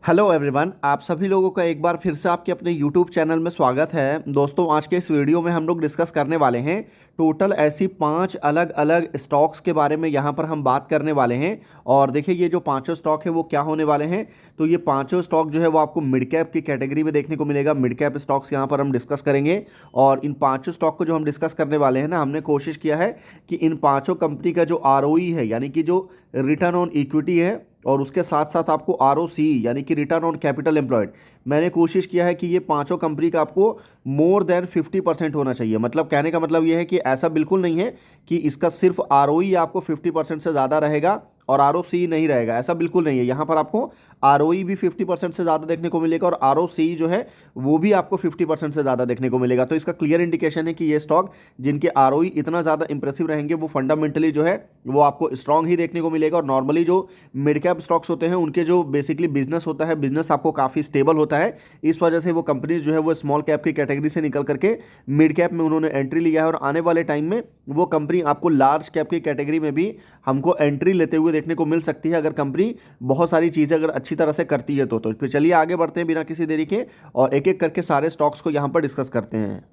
Hello everyone, आप सभी लोगों का एक बार फिर से आपके अपने यूट्यूब चैनल में स्वागत है। दोस्तों, आज के इस वीडियो में हम लोग डिस्कस करने वाले हैं टोटल ऐसी 5 अलग अलग स्टॉक्स के बारे में यहाँ पर हम बात करने वाले हैं। और देखिए, ये जो पांचों स्टॉक है वो क्या होने वाले हैं। तो ये पांचों स्टॉक जो है वो आपको मिड कैप की कैटेगरी में देखने को मिलेगा। मिड कैप स्टॉक्स यहाँ पर हम डिस्कस करेंगे। और इन पांचों स्टॉक को जो हम डिस्कस करने वाले हैं ना, हमने कोशिश किया है कि इन पांचों कंपनी का जो आरओई है, यानी कि जो रिटर्न ऑन इक्विटी है, और उसके साथ साथ आपको आरओसी यानी कि रिटर्न ऑन कैपिटल एम्प्लॉयड, मैंने कोशिश किया है कि ये पांचों कंपनी का आपको मोर देन 50% होना चाहिए। मतलब कहने का मतलब ये है कि ऐसा बिल्कुल नहीं है कि इसका सिर्फ आरओई आपको 50% से ज़्यादा रहेगा और आरओसी नहीं रहेगा, ऐसा बिल्कुल नहीं है। यहाँ पर आपको आरओई भी 50% से ज़्यादा देखने को मिलेगा और आरओसी जो है वो भी आपको 50% से ज़्यादा देखने को मिलेगा। तो इसका क्लियर इंडिकेशन है कि ये स्टॉक जिनके आरओई इतना ज़्यादा इंप्रेसिव रहेंगे वो फंडामेंटली जो है वो आपको स्ट्रांग ही देखने को मिलेगा। और नॉर्मली जो मिड कैप स्टॉक्स होते हैं उनके जो बेसिकली बिजनेस होता है, बिजनेस आपको काफ़ी स्टेबल होता है। इस वजह से वो कंपनीज जो है वो स्मॉल कैप की कैटेगरी से निकल करके मिड कैप में उन्होंने एंट्री लिया है। और आने वाले टाइम में वो कंपनी आपको लार्ज कैप की कैटेगरी में भी हमको एंट्री लेते हुए देखने को मिल सकती है, अगर कंपनी बहुत सारी चीज़ें अगर अच्छी तरह से करती है तो फिर चलिए आगे बढ़ते हैं बिना किसी देरी के और एक एक करके सारे स्टॉक्स को यहाँ पर डिस्कस करते हैं।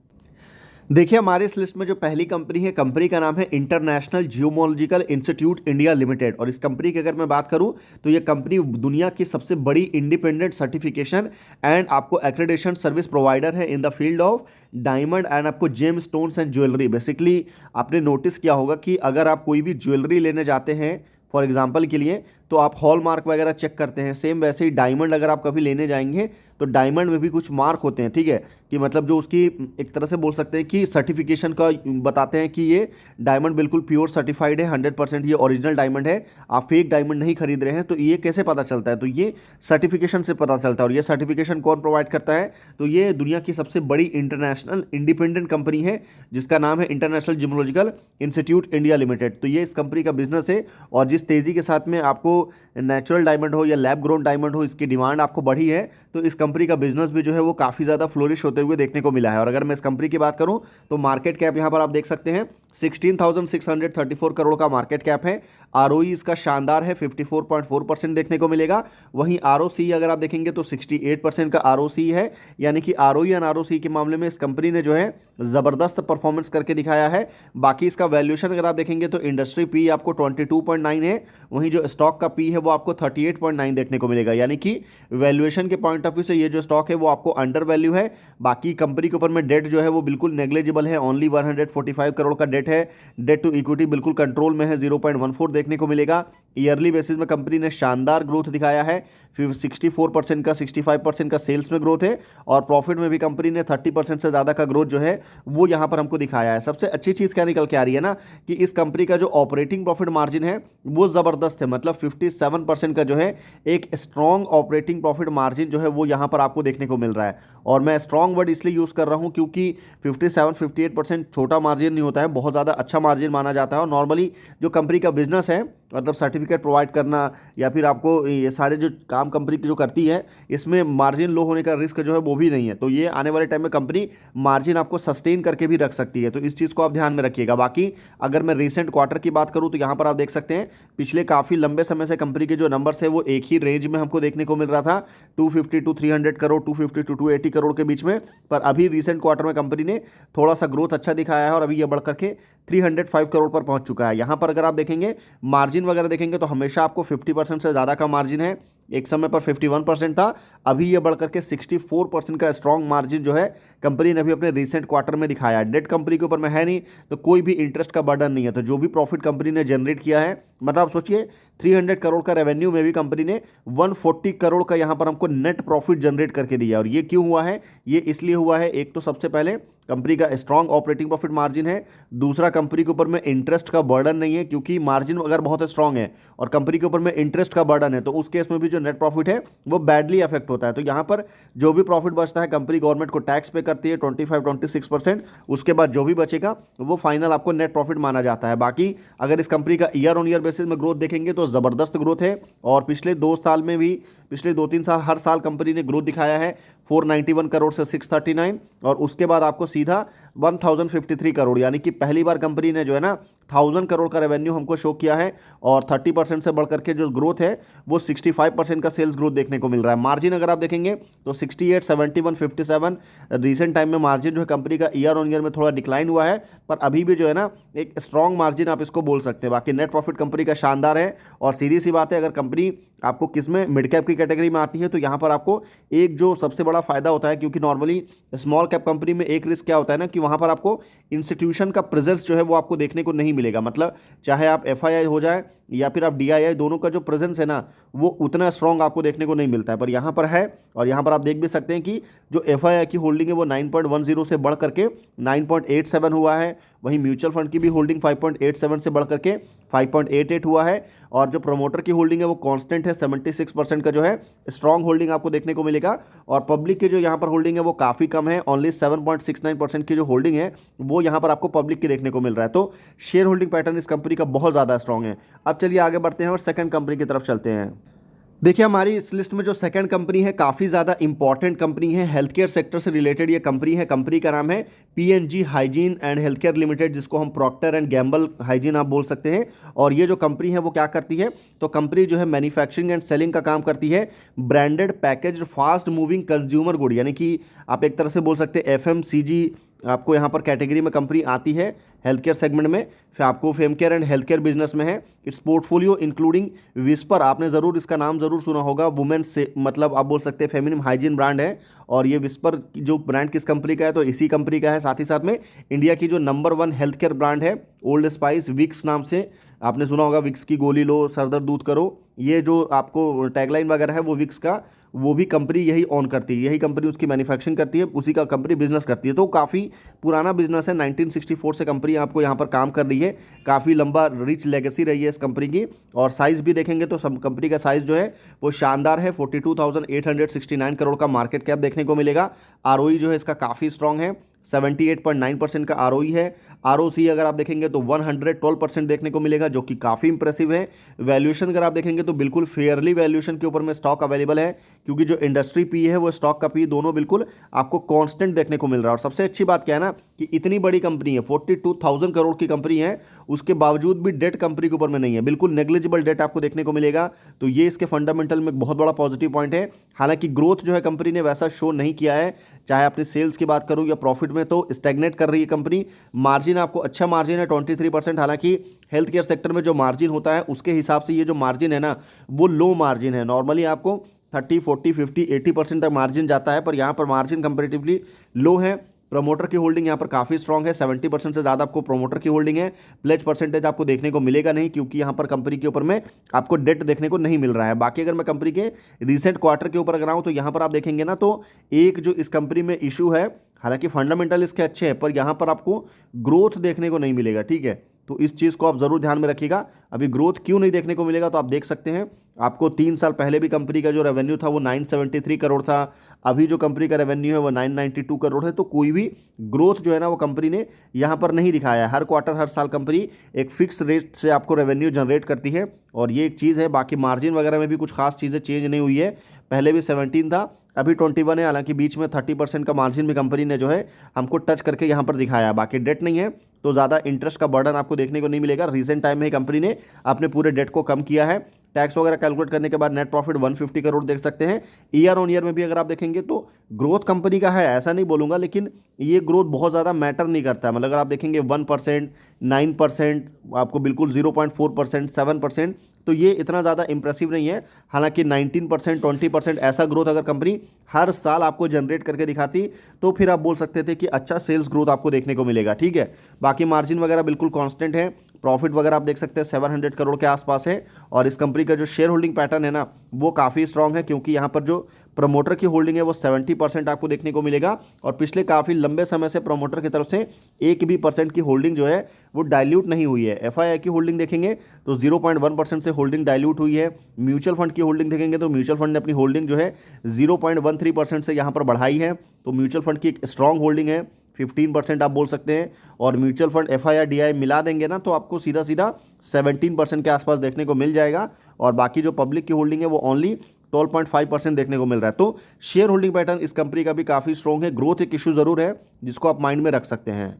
देखिए, हमारे इस लिस्ट में जो पहली कंपनी है, कंपनी का नाम है international geological institute India limited. और इस कंपनी की अगर मैं बात करूं तो ये कंपनी दुनिया की सबसे बड़ी इंडिपेंडेंट सर्टिफिकेशन एंड आपको एक्रेडिटेशन सर्विस प्रोवाइडर है in the field of diamond and आपको gemstones and jewellery. Basically आपने नोटिस किया होगा कि अगर आप कोई भी ज्वेलरी लेने जाते हैं फॉर एग्जाम्पल के लिए, तो आप हॉल मार्क वगैरह चेक करते हैं। सेम वैसे ही डायमंड अगर आप कभी लेने जाएंगे तो डायमंड में भी कुछ मार्क होते हैं, ठीक है, कि मतलब जो उसकी एक तरह से बोल सकते हैं कि सर्टिफिकेशन का बताते हैं कि ये डायमंड बिल्कुल प्योर सर्टिफाइड है, 100% ये ओरिजिनल डायमंड है, आप फेक डायमंड नहीं खरीद रहे हैं। तो ये कैसे पता चलता है? तो ये सर्टिफिकेशन से पता चलता है। और ये सर्टिफिकेशन कौन प्रोवाइड करता है? तो ये दुनिया की सबसे बड़ी इंटरनेशनल इंडिपेंडेंट कंपनी है जिसका नाम है international geological institute India limited. तो ये इस कंपनी का बिजनेस है। और जिस तेज़ी के साथ में आपको नेचुरल डायमंड हो या लैब ग्रोन डायमंड हो, इसकी डिमांड आपको बढ़ी है, तो इस कंपनी का बिजनेस भी जो है वो काफ़ी ज़्यादा फ्लोरिश होते हुए देखने को मिला है। और अगर मैं इस कंपनी की बात करूं तो मार्केट कैप यहाँ पर आप देख सकते हैं 16,634 करोड़ का मार्केट कैप है। आरओई इसका शानदार है, 54.4% देखने को मिलेगा। वहीं आरओसी अगर आप देखेंगे तो 68% का आरओसी है। यानी कि आरओई एंड आरओसी के मामले में इस कंपनी ने जो है ज़बरदस्त परफॉर्मेंस करके दिखाया है। बाकी इसका वैल्यूएशन अगर आप देखेंगे तो इंडस्ट्री पी आपको 22.9 है, वहीं जो स्टॉक का पी है वो आपको 38.9 देखने को मिलेगा। यानी कि वैल्यूएशन के पॉइंट ऑफ व्यू से ये जो स्टॉक है वो आपको अंडर वैल्यू है। बाकी कंपनी के ऊपर में डेट जो है वो बिल्कुल नेग्लेजिबल है, ओनली 145 करोड़ का डेट है। डेट टू इक्विटी बिल्कुल कंट्रोल में है, 0.14 देखने को मिलेगा। ईयरली बेसिस में कंपनी ने शानदार ग्रोथ दिखाया है, फिर 64% का 65% का सेल्स में ग्रोथ है। और प्रॉफिट में भी कंपनी ने 30% से ज़्यादा का ग्रोथ जो है वो यहाँ पर हमको दिखाया है। सबसे अच्छी चीज़ क्या निकल के आ रही है ना, कि इस कंपनी का जो ऑपरेटिंग प्रॉफिट मार्जिन है वो ज़बरदस्त है। मतलब 57% का जो है एक स्ट्रॉन्ग ऑपरेटिंग प्रॉफिट मार्जिन जो है वो यहाँ पर आपको देखने को मिल रहा है। और मैं स्ट्रॉन्ग वर्ड इसलिए यूज़ कर रहा हूँ क्योंकि 57-58% छोटा मार्जिन नहीं होता है, बहुत ज़्यादा अच्छा मार्जिन माना जाता है। और नॉर्मली जो कंपनी का बिजनेस है, मतलब सर्टिफिकेट प्रोवाइड करना या फिर आपको ये सारे जो काम कंपनी की जो करती है, इसमें मार्जिन लो होने का रिस्क जो है वो भी नहीं है। तो ये आने वाले टाइम में कंपनी मार्जिन आपको सस्टेन करके भी रख सकती है, तो इस चीज़ को आप ध्यान में रखिएगा। बाकी अगर मैं रिसेंट क्वार्टर की बात करूँ तो यहाँ पर आप देख सकते हैं पिछले काफ़ी लंबे समय से कंपनी के जो नंबर्स है वो एक ही रेंज में हमको देखने को मिल रहा था, 250 टू 300 करोड़, 250 टू 280 करोड़ के बीच में। पर अभी रिसेंट क्वार्टर में कंपनी ने थोड़ा सा ग्रोथ अच्छा दिखाया है और अभी ये बढ़ करके 305 करोड़ पर पहुंच चुका है। यहाँ पर अगर आप देखेंगे मार्जिन वगैरह देखेंगे तो हमेशा आपको 50% से ज़्यादा का मार्जिन है। एक समय पर 51% था, अभी ये बढ़कर के 64% का स्ट्रॉन्ग मार्जिन जो है कंपनी ने अभी अपने रिसेंट क्वार्टर में दिखाया है। डेट कंपनी के ऊपर में है नहीं, तो कोई भी इंटरेस्ट का बर्डन नहीं है। तो जो भी प्रॉफिट कंपनी ने जनरेट किया है, मतलब आप सोचिए 300 करोड़ का रेवेन्यू में भी कंपनी ने 140 करोड़ का यहाँ पर हमको नेट प्रॉफिट जनरेट करके दिया। और ये क्यों हुआ है? ये इसलिए हुआ है, एक तो सबसे पहले कंपनी का स्ट्रॉन्ग ऑपरेटिंग प्रॉफिट मार्जिन है, दूसरा कंपनी के ऊपर में इंटरेस्ट का बर्डन नहीं है। क्योंकि मार्जिन अगर बहुत स्ट्रॉन्ग है और कंपनी के ऊपर में इंटरेस्ट का बर्डन है तो उस केस में भी जो नेट प्रॉफिट है वो बैडली अफेक्ट होता है। तो यहाँ पर जो भी प्रॉफिट बचता है कंपनी गवर्नमेंट को टैक्स पे करती है 25-26%, उसके बाद जो भी बचेगा वो फाइनल आपको नेट प्रॉफिट माना जाता है। बाकी अगर इस कंपनी का ईयर ऑन ईयर बेसिस में ग्रोथ देखेंगे तो ज़बरदस्त ग्रोथ है। और पिछले 2 साल में भी, पिछले 2-3 साल हर साल कंपनी ने ग्रोथ दिखाया है, 491 करोड़ से 639, और उसके बाद आपको सीधा 1053 करोड़, यानी कि पहली बार कंपनी ने जो है ना 1000 करोड़ का रेवेन्यू हमको शो किया है और 30% से बढ़ करके जो ग्रोथ है वो 65% का सेल्स ग्रोथ देखने को मिल रहा है। मार्जिन अगर आप देखेंगे तो 68, 71, 57 रिसेंट टाइम में मार्जिन जो है कंपनी का ईयर ऑन ईयर में थोड़ा डिक्लाइन हुआ है, पर अभी भी जो है ना एक स्ट्रॉन्ग मार्जिन आप इसको बोल सकते हैं। बाकी नेट प्रॉफिट कंपनी का शानदार है और सीधी सी बात है, अगर कंपनी आपको किस में मिड कैप की कैटेगरी में आती है तो यहाँ पर आपको एक जो सबसे बड़ा फायदा होता है, क्योंकि नॉर्मली स्मॉल कैप कंपनी में एक रिस्क क्या होता है ना कि वहाँ पर आपको इंस्टीट्यूशन का प्रेजेंस जो है वो आपको देखने को नहीं मिलेगा। मतलब चाहे आप एफआईआई हो जाए या फिर आप डीआईआई, दोनों का जो प्रेजेंस है ना वो उतना स्ट्रॉन्ग आपको देखने को नहीं मिलता है, पर यहाँ पर है। और यहाँ पर आप देख भी सकते हैं कि जो एफआईआई की होल्डिंग है वो 9.10 से बढ़ करके 9.87 हुआ है। वहीं म्यूचुअल फंड की भी होल्डिंग 5.87 से बढ़ करके 5.88 हुआ है और जो प्रोमोटर की होल्डिंग है वो कांस्टेंट है, 76% का जो है स्ट्रॉन्ग होल्डिंग आपको देखने को मिलेगा। और पब्लिक की जो यहाँ पर होल्डिंग है वो काफ़ी कम है, ओनली 7.69% की जो होल्डिंग है वो यहाँ पर आपको पब्लिक की देखने को मिल रहा है। तो शेयर होल्डिंग पैटर्न इस कंपनी का बहुत ज़्यादा स्ट्रॉन्ग है। अब चलिए आगे बढ़ते हैं और सेकंड कंपनी की तरफ चलते हैं। देखिए हमारी इस लिस्ट में जो सेकंड कंपनी है काफ़ी ज़्यादा इंपॉर्टेंट कंपनी है, हेल्थ केयर सेक्टर से रिलेटेड ये कंपनी है। कंपनी का नाम है PNG hygiene and health care limited, जिसको हम प्रॉक्टर एंड गैम्बल हाइजीन आप बोल सकते हैं। और ये जो कंपनी है वो क्या करती है, तो कंपनी जो है मैन्युफैक्चरिंग एंड सेलिंग का काम करती है branded package fast moving consumer good, यानी कि आप एक तरह से बोल सकते हैं एफएमसीजी आपको यहाँ पर कैटेगरी में कंपनी आती है हेल्थ केयर सेगमेंट में। फिर आपको fame care and health care business में है। इट्स पोर्टफोलियो इंक्लूडिंग विस्पर, आपने ज़रूर इसका नाम ज़रूर सुना होगा, वुमेन से मतलब आप बोल सकते हैं फेमिनिन हाइजीन ब्रांड है। और ये विस्पर जो ब्रांड किस कंपनी का है, तो इसी कंपनी का है। साथ ही साथ में इंडिया की जो नंबर 1 हेल्थ केयर ब्रांड है ओल्ड स्पाइस, विक्स नाम से आपने सुना होगा, विक्स की गोली लो सर दर्द दूध करो, ये जो आपको टैगलाइन वगैरह है वो विक्स का, वो भी कंपनी यही ऑन करती है, यही कंपनी उसकी मैन्युफैक्चरिंग करती है, उसी का कंपनी बिजनेस करती है। तो काफ़ी पुराना बिजनेस है, 1964 से कंपनी आपको यहाँ पर काम कर रही है। काफ़ी लंबा रिच लेगेसी रही है इस कंपनी की। और साइज़ भी देखेंगे तो सब कंपनी का साइज़ जो है वो शानदार है, 42,869 करोड़ का मार्केट कैप देखने को मिलेगा। आरओई जो है इसका काफ़ी स्ट्रॉन्ग है, 78.9% का आरओई है। आरओसी अगर आप देखेंगे तो 112% देखने को मिलेगा, जो कि काफ़ी इंप्रेसिव है। वैल्यूएशन अगर आप देखेंगे तो बिल्कुल फेयरली वैल्यूएशन के ऊपर में स्टॉक अवेलेबल है, क्योंकि जो इंडस्ट्री पी है वो स्टॉक का पी दोनों बिल्कुल आपको कांस्टेंट देखने को मिल रहा है। और सबसे अच्छी बात क्या है ना कि इतनी बड़ी कंपनी है, 42,000 करोड़ की कंपनी है, उसके बावजूद भी डेट कंपनी के ऊपर में नहीं है, बिल्कुल नेग्लिजिबल डेट आपको देखने को मिलेगा। तो ये इसके फंडामेंटल में बहुत बड़ा पॉजिटिव पॉइंट है। हालांकि ग्रोथ जो है कंपनी ने वैसा शो नहीं किया है, चाहे अपनी सेल्स की बात करूं या प्रॉफिट में, तो स्टैग्नेट कर रही है कंपनी। मार्जिन आपको अच्छा मार्जिन है 23%। हालांकि हेल्थ केयर सेक्टर में जो मार्जिन होता है उसके हिसाब से ये जो मार्जिन है ना वो लो मार्जिन है। नॉर्मली आपको 30, 40, 50, 80% तक मार्जिन जाता है, पर यहाँ पर मार्जिन कंपेरेटिवली लो है। प्रमोटर की होल्डिंग यहाँ पर काफ़ी स्ट्रॉन्ग है, 70% से ज़्यादा आपको प्रमोटर की होल्डिंग है। प्लेज परसेंटेज आपको देखने को मिलेगा नहीं, क्योंकि यहाँ पर कंपनी के ऊपर में आपको डेट देखने को नहीं मिल रहा है। बाकी अगर मैं कंपनी के रिसेंट क्वार्टर के ऊपर अगर आऊँ तो यहाँ पर आप देखेंगे ना तो एक जो इस कंपनी में इशू है, हालांकि फंडामेंटल इसके अच्छे हैं, पर यहाँ पर आपको ग्रोथ देखने को नहीं मिलेगा। ठीक है, तो इस चीज़ को आप ज़रूर ध्यान में रखिएगा। अभी ग्रोथ क्यों नहीं देखने को मिलेगा, तो आप देख सकते हैं आपको 3 साल पहले भी कंपनी का जो रेवेन्यू था वो 973 करोड़ था, अभी जो कंपनी का रेवेन्यू है वो 992 करोड़ है। तो कोई भी ग्रोथ जो है ना वो कंपनी ने यहाँ पर नहीं दिखाया है। हर क्वार्टर हर साल कंपनी एक फिक्स रेट से आपको रेवेन्यू जनरेट करती है, और ये एक चीज़ है। बाकी मार्जिन वगैरह में भी कुछ खास चीज़ें चेंज नहीं हुई है, पहले भी 17 था, अभी 21 है। हालांकि बीच में 30% का मार्जिन भी कंपनी ने जो है हमको टच करके यहाँ पर दिखाया। बाकी डेट नहीं है तो ज़्यादा इंटरेस्ट का बर्डन आपको देखने को नहीं मिलेगा। रिसेंट टाइम में ही कंपनी ने अपने पूरे डेट को कम किया है। टैक्स वगैरह कैलकुलेट करने के बाद नेट प्रॉफिट 150 करोड़ देख सकते हैं। ईयर ऑन ईयर में भी अगर आप देखेंगे तो ग्रोथ कंपनी का है, ऐसा नहीं बोलूँगा, लेकिन ये ग्रोथ बहुत ज़्यादा मैटर नहीं करता है। मतलब अगर आप देखेंगे 1%, 9%, आपको बिल्कुल 0.4%, 7%, तो ये इतना ज़्यादा इंप्रेसिव नहीं है। हालांकि 19%, 20% ऐसा ग्रोथ अगर कंपनी हर साल आपको जनरेट करके दिखाती तो फिर आप बोल सकते थे कि अच्छा सेल्स ग्रोथ आपको देखने को मिलेगा। ठीक है, बाकी मार्जिन वगैरह बिल्कुल कांस्टेंट है। प्रॉफिट वगैरह आप देख सकते हैं 700 करोड़ के आसपास है। और इस कंपनी का जो शेयर होल्डिंग पैटर्न है ना वो काफ़ी स्ट्रांग है, क्योंकि यहाँ पर जो प्रमोटर की होल्डिंग है वो 70% आपको देखने को मिलेगा। और पिछले काफ़ी लंबे समय से प्रमोटर की तरफ से एक भी परसेंट की होल्डिंग जो है वो डाइल्यूट नहीं हुई है। एफआईआई की होल्डिंग देखेंगे तो 0.1% से होल्डिंग डाइल्यूट हुई है। म्यूचुअल फंड की होल्डिंग देखेंगे तो म्यूचुअल फंड ने अपनी होल्डिंग जो है 0.13% से यहाँ पर बढ़ाई है। तो म्यूचुअल फंड की एक स्ट्रॉन्ग होल्डिंग है, 15% आप बोल सकते हैं। और म्यूचुअल फंड एफआईआई डीआई मिला देंगे ना तो आपको सीधा सीधा 17% के आसपास देखने को मिल जाएगा। और बाकी जो पब्लिक की होल्डिंग है वो ओनली 12.5% देखने को मिल रहा है। तो शेयर होल्डिंग पैटर्न इस कंपनी का भी काफ़ी स्ट्रॉन्ग है। ग्रोथ एक इशू ज़रूर है जिसको आप माइंड में रख सकते हैं।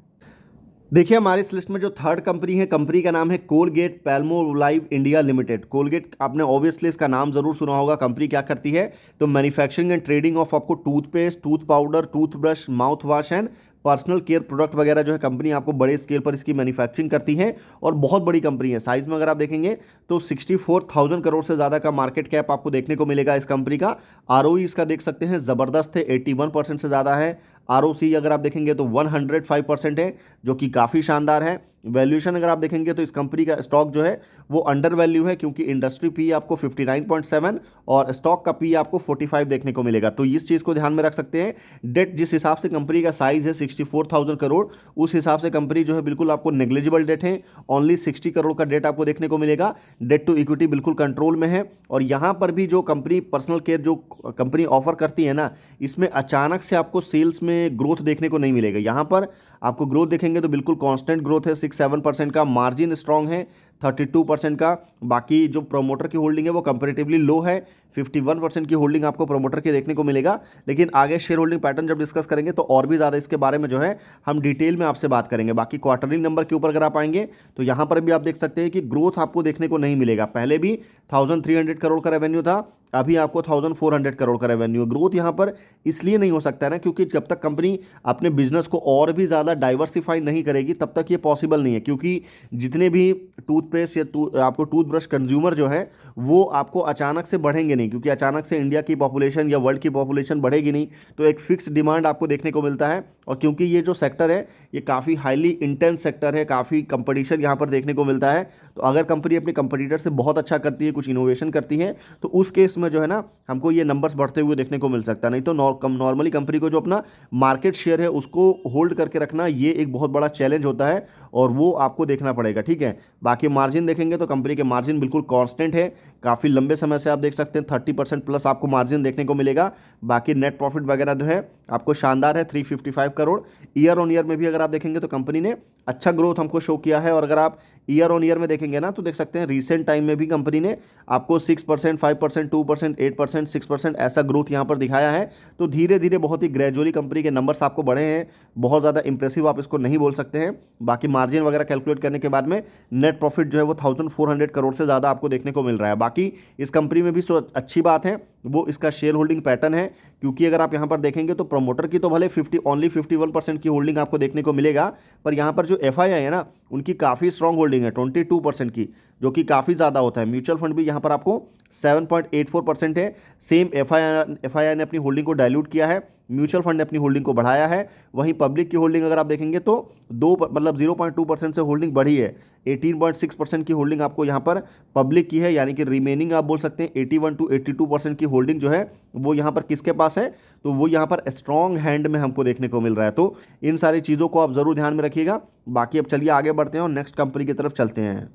देखिए हमारे इस लिस्ट में जो थर्ड कंपनी है, कंपनी का नाम है कोलगेट पैल्मोलाइव इंडिया लिमिटेड। कोलगेट आपने ऑब्वियसली इसका नाम जरूर सुना होगा। कंपनी क्या करती है, तो मैन्युफैक्चरिंग एंड ट्रेडिंग ऑफ आपको toothpaste, tooth powder, toothbrush, mouth wash and personal care product वगैरह जो है कंपनी आपको बड़े स्केल पर इसकी मैन्युफैक्चरिंग करती है और बहुत बड़ी कंपनी है। साइज में अगर आप देखेंगे तो 64,000 करोड़ से ज़्यादा का मार्केट कैप आपको देखने को मिलेगा इस कंपनी का। आरओई इसका देख सकते हैं ज़बरदस्त है, 81% से ज़्यादा है। आरओसी अगर आप देखेंगे तो 105% है, जो कि काफ़ी शानदार है। वैल्यूएशन अगर आप देखेंगे तो इस कंपनी का स्टॉक जो है वो अंडर वैल्यू है, क्योंकि इंडस्ट्री पी आपको 59.7 और स्टॉक का पी आपको 45 देखने को मिलेगा। तो इस चीज़ को ध्यान में रख सकते हैं। डेट जिस हिसाब से कंपनी का साइज है 64,000 करोड़, उस हिसाब से कंपनी जो है बिल्कुल आपको नेग्लिजिबल डेट है। ओनली 60 करोड़ का डेट आपको देखने को मिलेगा। डेट टू इक्विटी बिल्कुल कंट्रोल में है। और यहाँ पर भी जो कंपनी पर्सनल केयर जो कंपनी ऑफर करती है ना, इसमें अचानक से आपको सेल्स में ग्रोथ देखने को नहीं मिलेगा। यहाँ पर आपको ग्रोथ देखेंगे तो बिल्कुल कांस्टेंट ग्रोथ है, 6-7% का। मार्जिन स्ट्रांग है 32% का। बाकी जो प्रोमोटर की होल्डिंग है वो कंपैरेटिवली लो है, 51% की होल्डिंग आपको प्रोमोटर की देखने को मिलेगा। लेकिन आगे शेयर होल्डिंग पैटर्न जब डिस्कस करेंगे तो और भी ज़्यादा इसके बारे में जो है हम डिटेल में आपसे बात करेंगे। बाकी क्वार्टरली नंबर के ऊपर अगर आप आएंगे तो यहाँ पर भी आप देख सकते हैं कि ग्रोथ आपको देखने को नहीं मिलेगा। पहले भी 1300 करोड़ का रेवेन्यू था, अभी आपको 1400 करोड़ का रेवेन्यू। ग्रोथ यहाँ पर इसलिए नहीं हो सकता है ना, क्योंकि जब तक कंपनी अपने बिजनेस को और भी ज़्यादा डाइवर्सिफाई नहीं करेगी तब तक ये पॉसिबल नहीं है। क्योंकि जितने भी टूथपेस्ट या आपको टूथब्रश कंज्यूमर जो है वो आपको अचानक से बढ़ेंगे नहीं, क्योंकि अचानक से इंडिया की पॉपुलेशन या वर्ल्ड की पॉपुलेशन बढ़ेगी नहीं। तो एक फिक्स डिमांड आपको देखने को मिलता है। और क्योंकि ये जो सेक्टर है ये काफ़ी हाईली इंटेंस सेक्टर है, काफ़ी कंपटीशन यहाँ पर देखने को मिलता है। तो अगर कंपनी अपने कंपटीटर से बहुत अच्छा करती है, कुछ इनोवेशन करती है, तो उस केस में जो है ना हमको ये नंबर्स बढ़ते हुए देखने को मिल सकता है। नहीं तो नॉर्मली कंपनी को जो अपना मार्केट शेयर है उसको होल्ड करके रखना ये एक बहुत बड़ा चैलेंज होता है और वो आपको देखना पड़ेगा, ठीक है। बाकी मार्जिन देखेंगे तो कंपनी के मार्जिन बिल्कुल कांस्टेंट है, काफ़ी लंबे समय से आप देख सकते हैं 30% प्लस आपको मार्जिन देखने को मिलेगा। बाकी नेट प्रॉफिट वगैरह जो है आपको शानदार है, 355 करोड़। ईयर ऑन ईयर में भी अगर आप देखेंगे तो कंपनी ने अच्छा ग्रोथ हमको शो किया है। और अगर आप ईयर ऑन ईयर में देखेंगे ना तो देख सकते हैं रिसेंट टाइम में भी कंपनी ने आपको 6%, 5%, 2%, 8%, 6% ऐसा ग्रोथ यहाँ पर दिखाया है। तो धीरे धीरे बहुत ही ग्रेजुअली कंपनी के नंबर्स आपको बढ़े हैं, बहुत ज़्यादा इंप्रेसिव आप इसको नहीं बोल सकते हैं। बाकी मार्जिन वगैरह कैलकुलेट करने के बाद में नेट प्रॉफिट जो है वो 1400 करोड़ से ज़्यादा आपको देखने को मिल रहा है। बाकी इस कंपनी में भी अच्छी बात है वो इसका शेयर होल्डिंग पैटर्न है, क्योंकि अगर आप यहाँ पर देखेंगे तो प्रमोटर की तो भले ओनली 51% की होल्डिंग आपको देखने को मिलेगा, पर यहाँ पर जो एफआईआई है ना उनकी काफ़ी स्ट्रांग होल्डिंग है 22% की, जो कि काफ़ी ज़्यादा होता है। म्यूचुअल फंड भी यहाँ पर आपको 7.84% है। सेम एफआईआई ने अपनी होल्डिंग को डाइल्यूट किया है, म्यूचुअल फंड ने अपनी होल्डिंग को बढ़ाया है। वहीं पब्लिक की होल्डिंग अगर आप देखेंगे तो 0.2% से होल्डिंग बढ़ी है। 18.6% की होल्डिंग आपको यहाँ पर पब्लिक की है, यानी कि रिमेनिंग आप बोल सकते हैं 81 to 82% की होल्डिंग जो है वो यहाँ पर किसके पास है, तो वो यहाँ पर स्ट्रॉन्ग हैंड में हमको देखने को मिल रहा है। तो इन सारी चीज़ों को आप ज़रूर ध्यान में रखिएगा। बाकी अब चलिए आगे बढ़ते हैं और नेक्स्ट कंपनी की तरफ चलते हैं।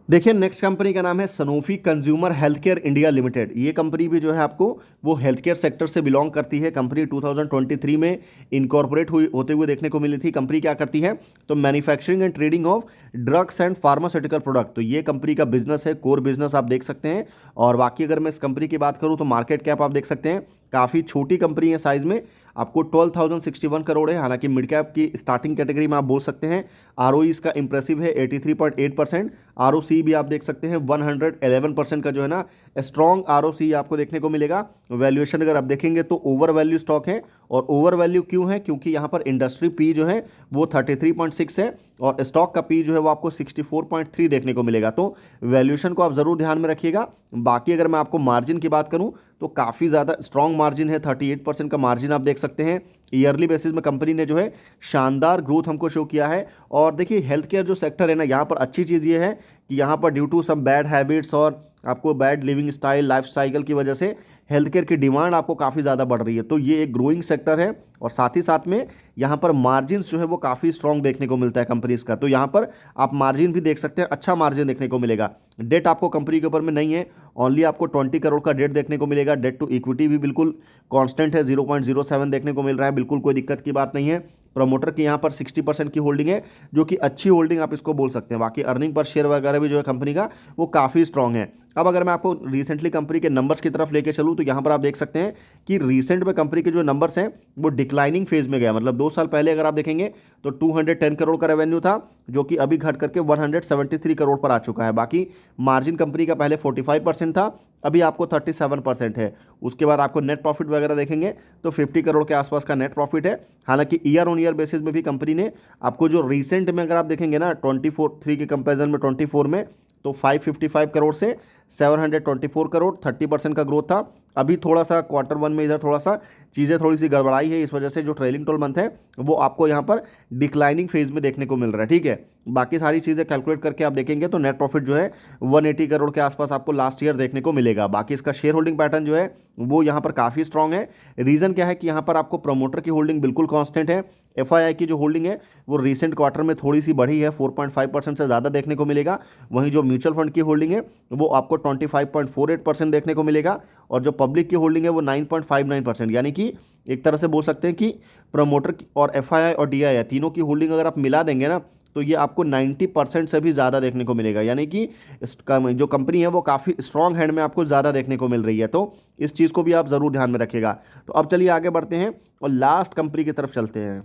देखिए नेक्स्ट कंपनी का नाम है Sanofi consumer health care India limited. ये कंपनी भी जो है आपको वो हेल्थ केयर सेक्टर से बिलोंग करती है। कंपनी 2023 में इनकॉर्पोरेट होते हुए देखने को मिली थी। कंपनी क्या करती है, तो manufacturing and trading of drugs and pharmaceutical product. तो ये कंपनी का बिजनेस है, कोर बिजनेस आप देख सकते हैं। और बाकी अगर मैं इस कंपनी की बात करूँ तो मार्केट कैप आप देख सकते हैं काफ़ी छोटी कंपनी है साइज में, आपको 12,061 करोड़ है। हालांकि मिड कैप की स्टार्टिंग कैटेगरी में आप बोल सकते हैं। आरओई इसका इंप्रेसिव है 83.8%। आरओसी भी आप देख सकते हैं 111% का जो है ना स्ट्रॉन्ग आरओसी आपको देखने को मिलेगा। वैल्यूएशन अगर आप देखेंगे तो ओवर वैल्यू स्टॉक है। और ओवर वैल्यू क्यों है, क्योंकि यहाँ पर इंडस्ट्री पी जो है वो 33.6 है और स्टॉक का पी जो है वो आपको 64.3 देखने को मिलेगा। तो वैल्यूएशन को आप ज़रूर ध्यान में रखिएगा। बाकी अगर मैं आपको मार्जिन की बात करूँ तो काफ़ी ज़्यादा स्ट्रॉन्ग मार्जिन है, 38% का मार्जिन आप देख सकते हैं। ईयरली बेसिस में कंपनी ने जो है शानदार ग्रोथ हमको शो किया है। और देखिए हेल्थ केयर जो सेक्टर है ना, यहाँ पर अच्छी चीज़ ये है कि यहाँ पर due to some bad habits और आपको bad living style, life cycle की वजह से हेल्थ केयर की डिमांड आपको काफ़ी ज़्यादा बढ़ रही है। तो ये एक ग्रोइंग सेक्टर है और साथ ही साथ में यहाँ पर मार्जिन जो है वो काफ़ी स्ट्रॉन्ग देखने को मिलता है कंपनीज का। तो यहाँ पर आप मार्जिन भी देख सकते हैं, अच्छा मार्जिन देखने को मिलेगा। डेट आपको कंपनी के ऊपर में नहीं है, ओनली आपको 20 करोड़ का डेट देखने को मिलेगा। डेट टू इक्विटी भी बिल्कुल कांस्टेंट है, 0.07 देखने को मिल रहा है, बिल्कुल कोई दिक्कत की बात नहीं है। प्रमोटर की यहाँ पर 60% की होल्डिंग है, जो कि अच्छी होल्डिंग आप इसको बोल सकते हैं। बाकी अर्निंग पर शेयर वगैरह भी जो है कंपनी का वो काफ़ी स्ट्रॉन्ग है। अब अगर मैं आपको रिसेंटली कंपनी के नंबर्स की तरफ लेके चलूँ तो यहाँ पर आप देख सकते हैं कि रिसेंट में कंपनी के जो नंबर्स हैं वो डिक्लाइनिंग फेज में गया। मतलब 2 साल पहले अगर आप देखेंगे तो 210 करोड़ का रेवेन्यू था, जो कि अभी घट करके 173 करोड़ पर आ चुका है। बाकी मार्जिन कंपनी का पहले 45% था, अभी आपको 37% है। उसके बाद आपको नेट प्रॉफिट वगैरह देखेंगे तो 50 करोड़ के आसपास का नेट प्रॉफिट है। हालांकि ईयर ऑन ईयर बेसिस में भी कंपनी ने आपको जो रिसेंट में अगर आप देखेंगे ना 24 के कंपेरिजन में 24 में, तो 555 करोड़ से 724 करोड़, 30% का ग्रोथ था। अभी थोड़ा सा Q1 में इधर थोड़ा सा चीज़ें थोड़ी सी गड़बड़ाई है, इस वजह से जो ट्रेलिंग 12 मंथ है वो आपको यहाँ पर डिक्लाइनिंग फेज में देखने को मिल रहा है। ठीक है, बाकी सारी चीज़ें कैलकुलेट करके आप देखेंगे तो नेट प्रॉफिट जो है 180 करोड़ के आसपास आपको लास्ट ईयर देखने को मिलेगा। बाकी इसका शेयर होल्डिंग पैटर्न जो है वो यहाँ पर काफ़ी स्ट्रांग है। रीज़न क्या है कि यहाँ पर आपको प्रमोटर की होल्डिंग बिल्कुल कांस्टेंट है। FII की जो होल्डिंग है वो रिसेंट क्वार्टर में थोड़ी सी बढ़ी है, 4.5% से ज़्यादा देखने को मिलेगा। वहीं जो म्यूचुअल फंड की होल्डिंग है वो आपको 25.48% देखने को मिलेगा, और जो पब्लिक की होल्डिंग है वो 9.59%। यानी कि एक तरह से बोल सकते हैं कि प्रमोटर और FII और DII तीनों की होल्डिंग अगर आप मिला देंगे ना तो ये आपको 90% से भी ज़्यादा देखने को मिलेगा। यानी कि जो कंपनी है वो काफ़ी स्ट्रॉन्ग हैंड में आपको ज़्यादा देखने को मिल रही है, तो इस चीज़ को भी आप ज़रूर ध्यान में रखिएगा। तो अब चलिए आगे बढ़ते हैं और लास्ट कंपनी की तरफ चलते हैं।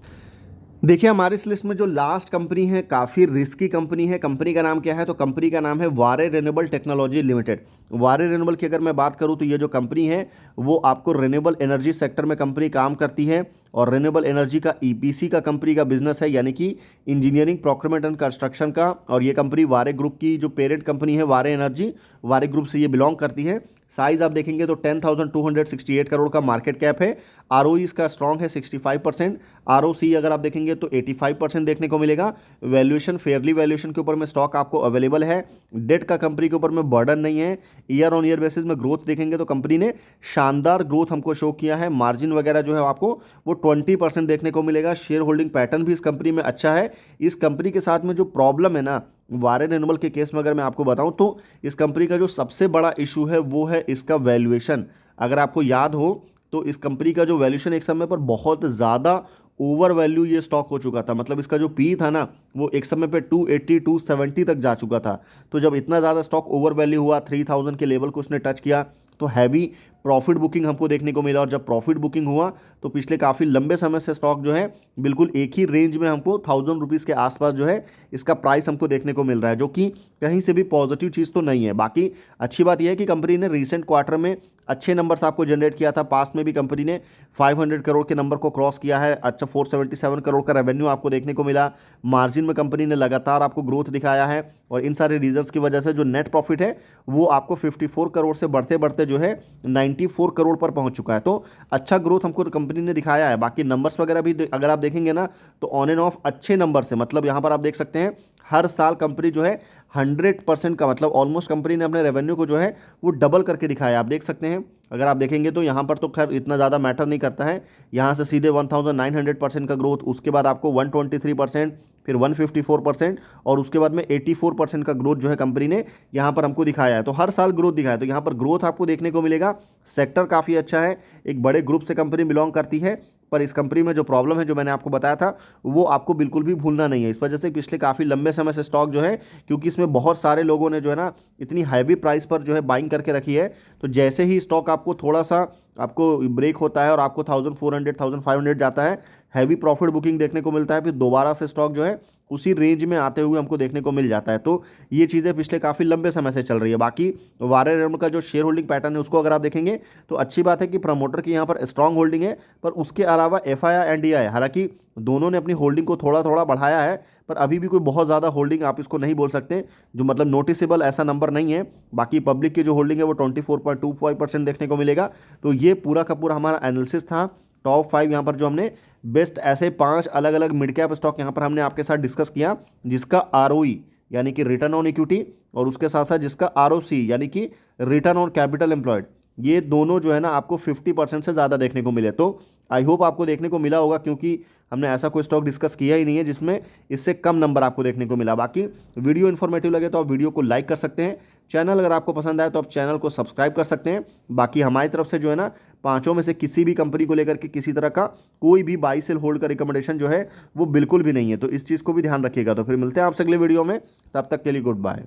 देखिए हमारी इस लिस्ट में जो लास्ट कंपनी है काफ़ी रिस्की कंपनी है। कंपनी का नाम क्या है? तो कंपनी का नाम है वारे रिन्यूएबल टेक्नोलॉजी लिमिटेड। वारे रिन्यूएबल की अगर मैं बात करूं तो ये जो कंपनी है वो आपको रिन्यूएबल एनर्जी सेक्टर में कंपनी काम करती है, और रिन्यूएबल एनर्जी का EPC का कंपनी का बिजनेस है, यानी कि इंजीनियरिंग प्रोक्योरमेंट एंड कंस्ट्रक्शन का। और ये कंपनी वारे ग्रुप की जो पेरेंट कंपनी है वारे एनर्जी, वारे ग्रुप से ये बिलोंग करती है। साइज आप देखेंगे तो 10,268 करोड़ का मार्केट कैप है। ROE इसका स्ट्रॉन्ग है 65%। ROC अगर आप देखेंगे तो 85% देखने को मिलेगा। वैल्यूएशन फेयरली वैल्यूएशन के ऊपर में स्टॉक आपको अवेलेबल है। डेट का कंपनी के ऊपर में बर्डन नहीं है। ईयर ऑन ईयर बेसिस में ग्रोथ देखेंगे तो कंपनी ने शानदार ग्रोथ हमको शो किया है। मार्जिन वगैरह जो है आपको वो 20% देखने को मिलेगा। शेयर होल्डिंग पैटर्न भी इस कंपनी में अच्छा है। इस कंपनी के साथ में जो प्रॉब्लम है ना वारे रिन्यूएबल के केस में अगर मैं आपको बताऊं तो इस कंपनी का जो सबसे बड़ा इशू है वो है इसका वैल्यूएशन। अगर आपको याद हो तो इस कंपनी का जो वैल्यूएशन एक समय पर बहुत ज़्यादा ओवर वैल्यू ये स्टॉक हो चुका था। मतलब इसका जो पी था ना वो एक समय पे 280 270 तक जा चुका था। तो जब इतना ज़्यादा स्टॉक ओवर वैल्यू हुआ, 3000 के लेवल को उसने टच किया, तो हैवी प्रॉफिट बुकिंग हमको देखने को मिला। और जब प्रॉफिट बुकिंग हुआ तो पिछले काफ़ी लंबे समय से स्टॉक जो है बिल्कुल एक ही रेंज में हमको 1000 रुपीज़ के आसपास जो है इसका प्राइस हमको देखने को मिल रहा है, जो कि कहीं से भी पॉजिटिव चीज़ तो नहीं है। बाकी अच्छी बात यह है कि कंपनी ने रिसेंट क्वार्टर में अच्छे नंबर्स आपको जनरेट किया था। पास्ट में भी कंपनी ने 500 करोड़ के नंबर को क्रॉस किया है। अच्छा 477 करोड़ का रेवेन्यू आपको देखने को मिला। मार्जिन में कंपनी ने लगातार आपको ग्रोथ दिखाया है, और इन सारे रीजंस की वजह से जो नेट प्रॉफिट है वो आपको 54 करोड़ से बढ़ते बढ़ते जो है 94 करोड़ पर पहुंच चुका है। तो अच्छा ग्रोथ हमको कंपनी ने दिखाया है। बाकी नंबर्स वगैरह भी अगर आप देखेंगे ना तो ऑन एंड ऑफ अच्छे नंबर से, मतलब यहाँ पर आप देख सकते हैं हर साल कंपनी जो है 100% का, मतलब ऑलमोस्ट कंपनी ने अपने रेवेन्यू को जो है वो डबल करके दिखाया। आप देख सकते हैं अगर आप देखेंगे तो यहाँ पर तो खैर इतना ज़्यादा मैटर नहीं करता है। यहाँ से सीधे 1900% का ग्रोथ, उसके बाद आपको 123%, फिर 154%, और उसके बाद में 84% का ग्रोथ जो है कंपनी ने यहाँ पर हमको दिखाया है। तो हर साल ग्रोथ दिखाया है, तो यहाँ पर ग्रोथ आपको देखने को मिलेगा। सेक्टर काफ़ी अच्छा है, एक बड़े ग्रुप से कंपनी बिलोंग करती है। पर इस कंपनी में जो प्रॉब्लम है जो मैंने आपको बताया था वो आपको बिल्कुल भी भूलना नहीं है। इस वजह से पिछले काफ़ी लंबे समय से स्टॉक जो है, क्योंकि इसमें बहुत सारे लोगों ने जो है ना इतनी हैवी प्राइस पर जो है बाइंग करके रखी है, तो जैसे ही स्टॉक आपको थोड़ा सा आपको ब्रेक होता है और आपको 1400 1500 जाता है, हैवी प्रॉफिट बुकिंग देखने को मिलता है, फिर दोबारा से स्टॉक जो है उसी रेंज में आते हुए हमको देखने को मिल जाता है। तो ये चीज़ें पिछले काफ़ी लंबे समय से चल रही है। बाकी वारे रिन्यूएबल का जो शेयर होल्डिंग पैटर्न है उसको अगर आप देखेंगे तो अच्छी बात है कि प्रमोटर की यहाँ पर स्ट्रांग होल्डिंग है, पर उसके अलावा FII एंड DII हालांकि दोनों ने अपनी होल्डिंग को थोड़ा थोड़ा बढ़ाया है, पर अभी भी कोई बहुत ज़्यादा होल्डिंग आप इसको नहीं बोल सकते, जो मतलब नोटिसेबल ऐसा नंबर नहीं है। बाकी पब्लिक की जो होल्डिंग है वो 24.25% देखने को मिलेगा। तो ये पूरा का पूरा हमारा एनालिसिस था। टॉप 5 यहाँ पर जो हमने बेस्ट ऐसे 5 अलग अलग मिड कैप स्टॉक यहाँ पर हमने आपके साथ डिस्कस किया, जिसका ROE यानी कि रिटर्न ऑन इक्विटी, और उसके साथ साथ जिसका ROC यानी कि रिटर्न ऑन कैपिटल एम्प्लॉयड, ये दोनों जो है ना आपको 50% से ज़्यादा देखने को मिले। तो आई होप आपको देखने को मिला होगा, क्योंकि हमने ऐसा कोई स्टॉक डिस्कस किया ही नहीं है जिसमें इससे कम नंबर आपको देखने को मिला। बाकी वीडियो इन्फॉर्मेटिव लगे तो आप वीडियो को लाइक कर सकते हैं। चैनल अगर आपको पसंद आए तो आप चैनल को सब्सक्राइब कर सकते हैं। बाकी हमारी तरफ से जो है ना पांचों में से किसी भी कंपनी को लेकर के किसी तरह का कोई भी बाई सेल होल्ड का रिकमेंडेशन जो है वो बिल्कुल भी नहीं है। तो इस चीज़ को भी ध्यान रखिएगा। तो फिर मिलते हैं आपसे अगले वीडियो में, तब तक के लिए गुड बाय।